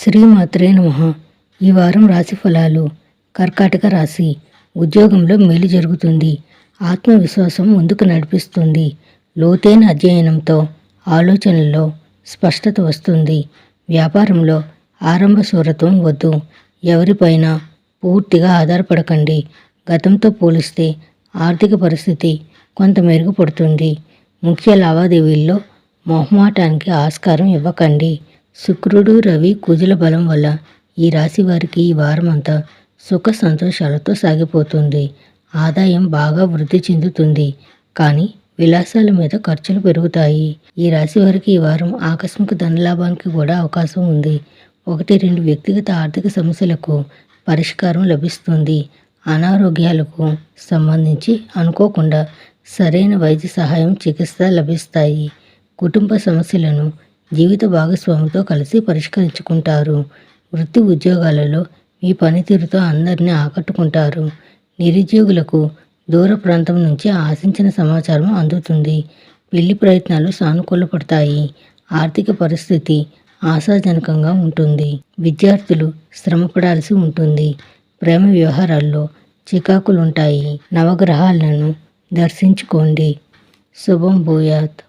శ్రీమాత్రే నమః. ఈ వారం రాశి ఫలాలు. కర్కాటక రాశి. ఉద్యోగంలో మేలు జరుగుతుంది. ఆత్మవిశ్వాసం ముందుకు నడిపిస్తుంది. లోతైన అధ్యయనంతో ఆలోచనల్లో స్పష్టత వస్తుంది. వ్యాపారంలో ఆరంభ శూరత్వం వద్దు. ఎవరిపైనా పూర్తిగా ఆధారపడకండి. గతంతో పోలిస్తే ఆర్థిక పరిస్థితి కొంత మెరుగుపడుతుంది. ముఖ్య లావాదేవీల్లో మొహమాటానికి ఆస్కారం ఇవ్వకండి. శుక్రుడు, రవి, కుజుల బలం వల్ల ఈ రాశి వారికి ఈ వారమంతా సుఖ సంతోషాలతో సాగిపోతుంది. ఆదాయం బాగా వృద్ధి చెందుతుంది. కానీ విలాసాల మీద ఖర్చులు పెరుగుతాయి. ఈ రాశి వారికి ఈ వారం ఆకస్మిక ధనలాభానికి కూడా అవకాశం ఉంది. 1-2 వ్యక్తిగత ఆర్థిక సమస్యలకు పరిష్కారం లభిస్తుంది. అనారోగ్యాలకు సంబంధించి అనుకోకుండా సరైన వైద్య సహాయం, చికిత్స లభిస్తాయి. కుటుంబ సమస్యలను జీవిత భాగస్వామితో కలిసి పరిష్కరించుకుంటారు. వృత్తి ఉద్యోగాలలో మీ పనితీరుతో అందరినీ ఆకట్టుకుంటారు. నిరుద్యోగులకు దూర ప్రాంతం నుంచి ఆశించిన సమాచారం అందుతుంది. పెళ్లి ప్రయత్నాలు సానుకూలపడతాయి. ఆర్థిక పరిస్థితి ఆశాజనకంగా ఉంటుంది. విద్యార్థులు శ్రమపడాల్సి ఉంటుంది. ప్రేమ వ్యవహారాల్లో చికాకులుంటాయి. నవగ్రహాలను దర్శించుకోండి. శుభం భూయాత్.